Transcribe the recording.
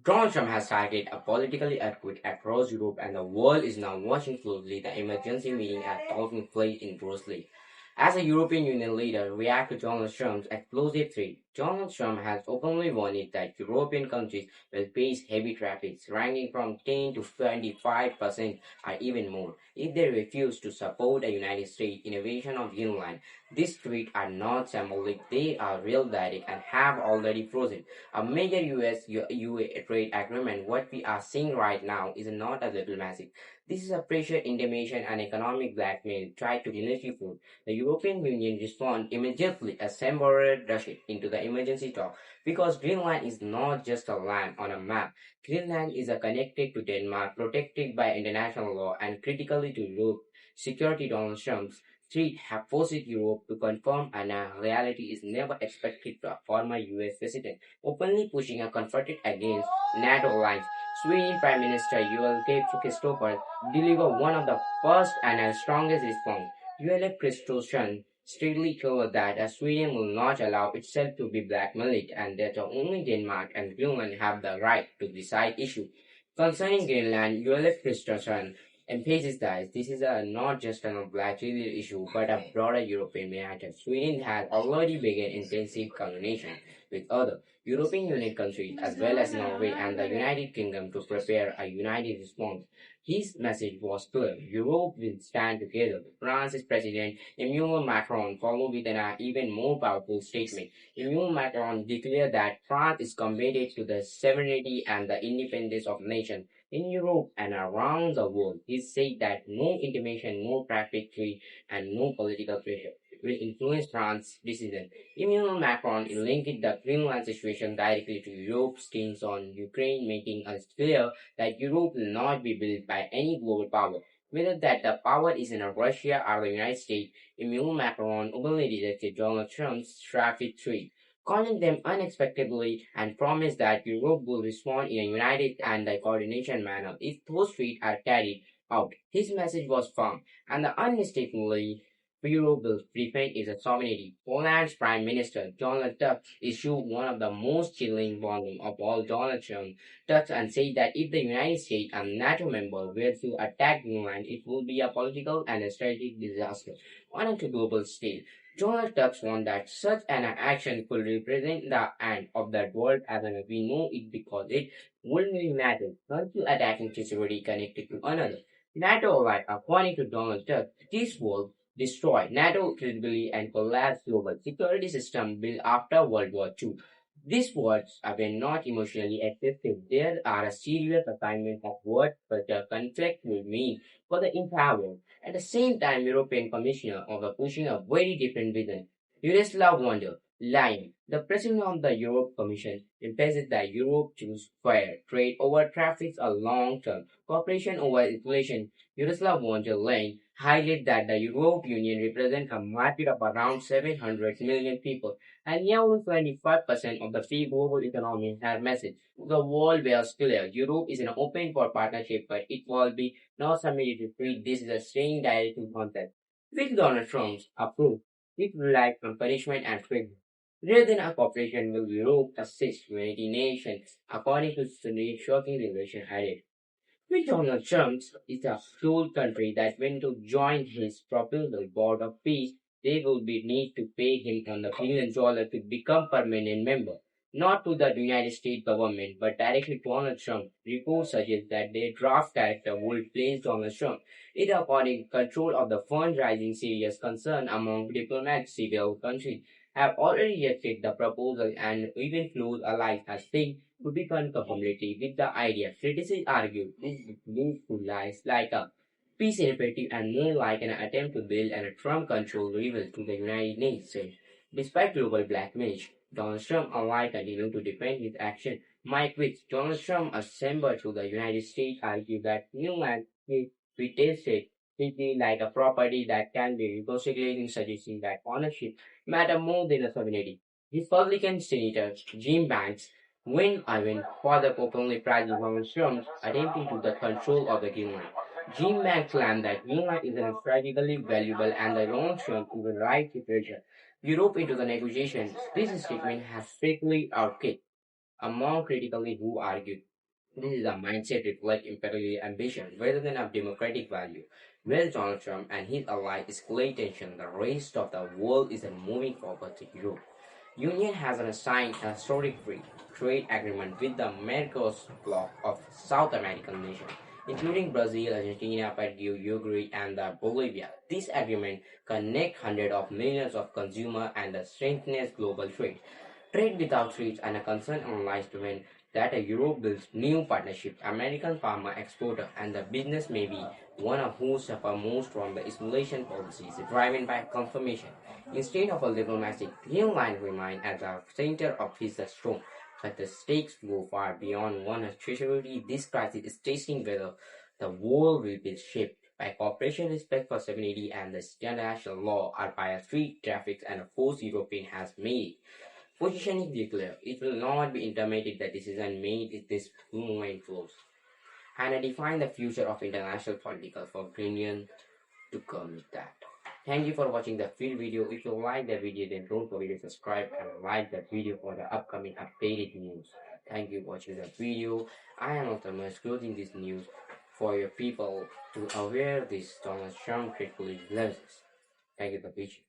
Donald Trump has started a political earthquake across Europe, and the world is now watching closely the emergency meeting at taking place in Brussels. As a European Union leader react to Donald Trump's explosive threat, Donald Trump has openly warned that European countries will face heavy tariffs ranging from 10 to 25% or even more if they refuse to support the United States invasion of Greenland. These threats are not symbolic, they are real direct and have already frozen a major US-EU trade agreement. What we are seeing right now is not a diplomacy. This is a pressure, intimidation, and economic blackmail tried to delay food. The European Union responded immediately as Sembore rushed into the emergency talk because Greenland is not just a land on a map. Greenland is connected to Denmark, protected by international law, and critically to Europe. Security Donald Trump's threat have forced Europe to confirm and a reality is never expected to a former US president, openly pushing a confronted against NATO alliance. Sweden Prime Minister Kristersson delivered one of the first and strongest response. Kristersson strictly told that Sweden will not allow itself to be blackmailed and that only Denmark and Greenland have the right to decide issues. Concerning Greenland, Kristersson emphasizes that this is not just a bilateral issue but a broader European matter. Sweden has already begun intensive coordination with other European Union countries as well as Norway and the United Kingdom to prepare a united response. His message was clear. Europe will stand together. France's President Emmanuel Macron followed with an even more powerful statement. Emmanuel Macron declared that France is committed to the sovereignty and the independence of nations in Europe and around the world. He said that no intimidation, no traffic trade, and no political pressure will influence France's decision. Emmanuel Macron linked the Greenland situation directly to Europe's stance on Ukraine, making us clear that Europe will not be built by any global power. Whether that the power is in Russia or the United States, Emmanuel Macron openly rejected Donald Trump's traffic trade, calling them unexpectedly and promised that Europe will respond in a united and a coordinated manner if those threats are carried out. His message was firm and unmistakably Europe will defend its sovereignty. Poland's Prime Minister Donald Tusk issued one of the most chilling warnings of all Donald Trump. Tusk and said that if the United States and NATO members were to attack Greenland, it would be a political and a strategic disaster on a global scale. Donald Tusk warned that such an action could represent the end of the world as we know it because it would unite countries attacking territory connected to another. NATO allied, according to Donald Tusk, this will destroy NATO credibility and collapse global security system built after World War II. These words are not emotionally excessive. There are a serious assignment of what such a conflict will mean for the entire world. At the same time, European Commissioner are pushing a very different vision. Ursula von der Leyen, the President of the Europe Commission, emphasizes that Europe choose fair trade over traffic a long-term cooperation over inflation. Ursula von der Leyen highlighted that the European Union represents a market of around 700 million people and nearly 25% of the free global economy. Her message the world was clear. Europe is an open for partnership, but it will be not submitted to treat this as a strange directive concept. With Donald Trump's approval, it relies on punishment and freedom. Rather than a cooperation will Europe assist United Nations, according to the shocking revelation added. With Donald Trump is a sole country that when to join his proposal board of peace, they will be need to pay him $1 billion to become permanent member, not to the United States government, but directly to Donald Trump. Reports suggest that their draft character would place Donald Trump in according control of the fund, raising serious concern among diplomats. Several countries have already rejected the proposal and even close allies has said to be conformity with the idea. Critics argue this leads to lies like a peace initiative and more like an attempt to build a Trump-controlled rival to the United Nations. Despite global blackmail, Donald Trump allies continue to defend his action. Mike Wicks, Donald Trump assembled to the United States, argued that Greenland is retested treated like a property that can be renegotiated, suggesting that ownership matter more than a sovereignty. Republican Senator Jim Banks went even further openly praised Donald Trump's attempting to the control of the Greenland. Jim Banks claimed that Greenland is strategically valuable and that Donald Trump is the right to pressure Europe into the negotiations. This statement has strictly outkicked Among critically who argued this is a mindset reflect imperial ambition rather than a democratic value. While Donald Trump and his allies escalate tension, the rest of the world is moving forward to Europe. Union has signed a historic free trade agreement with the Mercosur bloc of South American nations, including Brazil, Argentina, Peru, Uruguay, and Bolivia. This agreement connects hundreds of millions of consumers and strengthens global trade. Trade without treaties and a concern analyzed when that Europe builds new partnerships. American pharma exporter and the business may be one of who suffer most from the isolation policies driven by confirmation. Instead of a diplomatic, Greenland remain at the center of his storm. But the stakes go far beyond one treasury. This crisis is testing whether the world will be shaped by cooperation, respect for sovereignty, and the international law, or by a free traffic and a force European has made. Position is declared. It will not be intermitted. The decision made if this movement flows. And I define the future of international political for Greenland to come with that. Thank you for watching the full video. If you like the video, then don't forget to subscribe and like the video for the upcoming updated news. Thank you for watching the video. I am Thomas closing this news for your people to aware this Donald Trump critically lives. Thank you for watching.